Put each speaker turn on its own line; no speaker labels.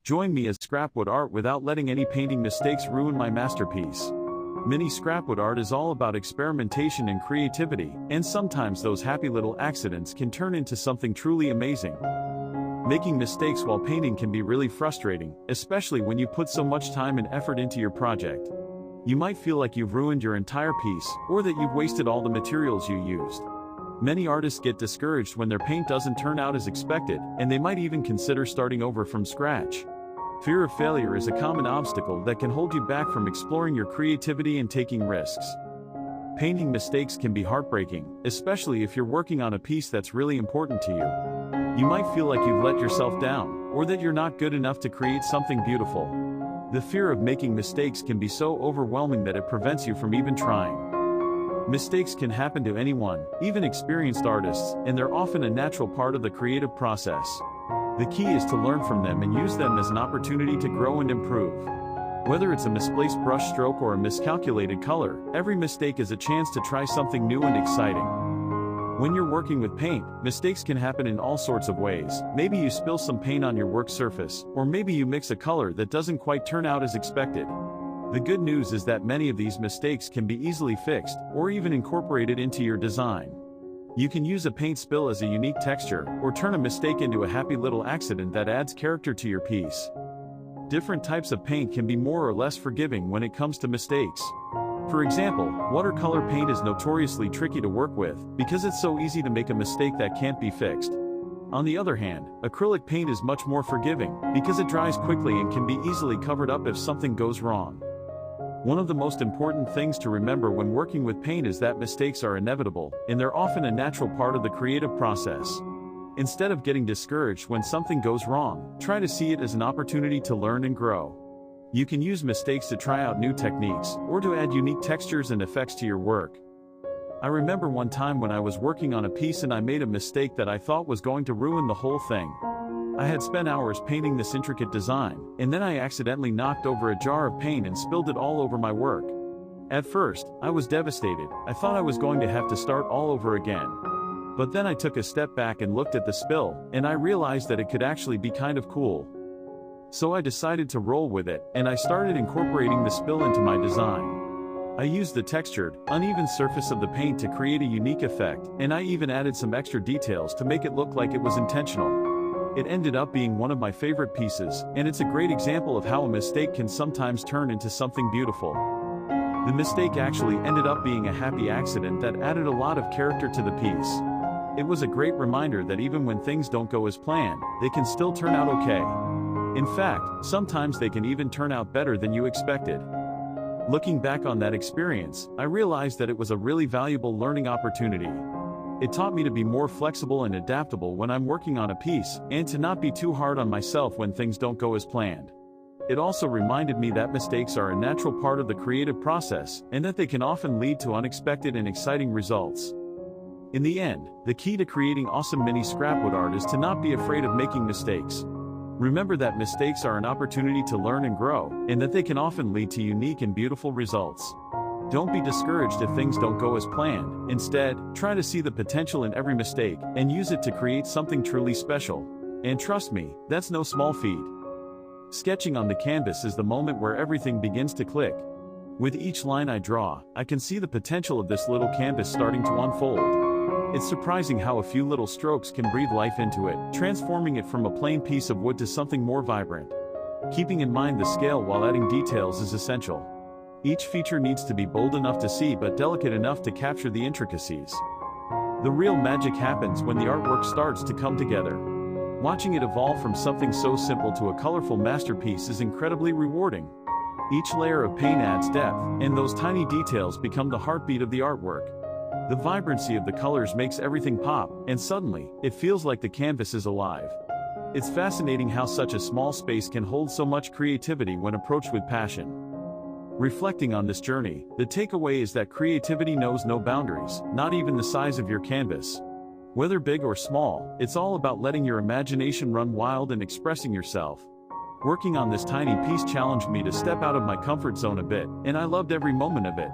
Join me as scrapwood art without letting any painting mistakes ruin my masterpiece. Mini scrapwood art is all about experimentation and creativity, and sometimes those happy little accidents can turn into something truly amazing. Making mistakes while painting can be really frustrating, especially when you put so much time and effort into your project. You might feel like you've ruined your entire piece, or that you've wasted all the materials you used. Many artists get discouraged when their paint doesn't turn out as expected, and they might even consider starting over from scratch. Fear of failure is a common obstacle that can hold you back from exploring your creativity and taking risks. Painting mistakes can be heartbreaking, especially if you're working on a piece that's really important to you. You might feel like you've let yourself down, or that you're not good enough to create something beautiful. The fear of making mistakes can be so overwhelming that it prevents you from even trying. Mistakes can happen to anyone, even experienced artists, and they're often a natural part of the creative process. The key is to learn from them and use them as an opportunity to grow and improve. Whether it's a misplaced brush stroke or a miscalculated color, every mistake is a chance to try something new and exciting. When you're working with paint, mistakes can happen in all sorts of ways. Maybe you spill some paint on your work surface, or maybe you mix a color that doesn't quite turn out as expected. The good news is that many of these mistakes can be easily fixed, or even incorporated into your design. You can use a paint spill as a unique texture, or turn a mistake into a happy little accident that adds character to your piece. Different types of paint can be more or less forgiving when it comes to mistakes. For example, watercolor paint is notoriously tricky to work with, because it's so easy to make a mistake that can't be fixed. On the other hand, acrylic paint is much more forgiving, because it dries quickly and can be easily covered up if something goes wrong. One of the most important things to remember when working with paint is that mistakes are inevitable, and they're often a natural part of the creative process. Instead of getting discouraged when something goes wrong, try to see it as an opportunity to learn and grow. You can use mistakes to try out new techniques, or to add unique textures and effects to your work. I remember one time when I was working on a piece and I made a mistake that I thought was going to ruin the whole thing. I had spent hours painting this intricate design, and then I accidentally knocked over a jar of paint and spilled it all over my work. At first, I was devastated. I thought I was going to have to start all over again. But then I took a step back and looked at the spill, and I realized that it could actually be kind of cool. So I decided to roll with it, and I started incorporating the spill into my design. I used the textured, uneven surface of the paint to create a unique effect, and I even added some extra details to make it look like it was intentional. It ended up being one of my favorite pieces, and it's a great example of how a mistake can sometimes turn into something beautiful. The mistake actually ended up being a happy accident that added a lot of character to the piece. It was a great reminder that even when things don't go as planned, they can still turn out okay. In fact, sometimes they can even turn out better than you expected. Looking back on that experience, I realized that it was a really valuable learning opportunity. It taught me to be more flexible and adaptable when I'm working on a piece, and to not be too hard on myself when things don't go as planned. It also reminded me that mistakes are a natural part of the creative process, and that they can often lead to unexpected and exciting results. In the end, the key to creating awesome mini scrapwood art is to not be afraid of making mistakes. Remember that mistakes are an opportunity to learn and grow, and that they can often lead to unique and beautiful results. Don't be discouraged if things don't go as planned. Instead, try to see the potential in every mistake, and use it to create something truly special. And trust me, that's no small feat. Sketching on the canvas is the moment where everything begins to click. With each line I draw, I can see the potential of this little canvas starting to unfold. It's surprising how a few little strokes can breathe life into it, transforming it from a plain piece of wood to something more vibrant. Keeping in mind the scale while adding details is essential. Each feature needs to be bold enough to see but delicate enough to capture the intricacies. The real magic happens when the artwork starts to come together. Watching it evolve from something so simple to a colorful masterpiece is incredibly rewarding. Each layer of paint adds depth, and those tiny details become the heartbeat of the artwork. The vibrancy of the colors makes everything pop, and suddenly, it feels like the canvas is alive. It's fascinating how such a small space can hold so much creativity when approached with passion. Reflecting on this journey, the takeaway is that creativity knows no boundaries, not even the size of your canvas. Whether big or small, it's all about letting your imagination run wild and expressing yourself. Working on this tiny piece challenged me to step out of my comfort zone a bit, and I loved every moment of it.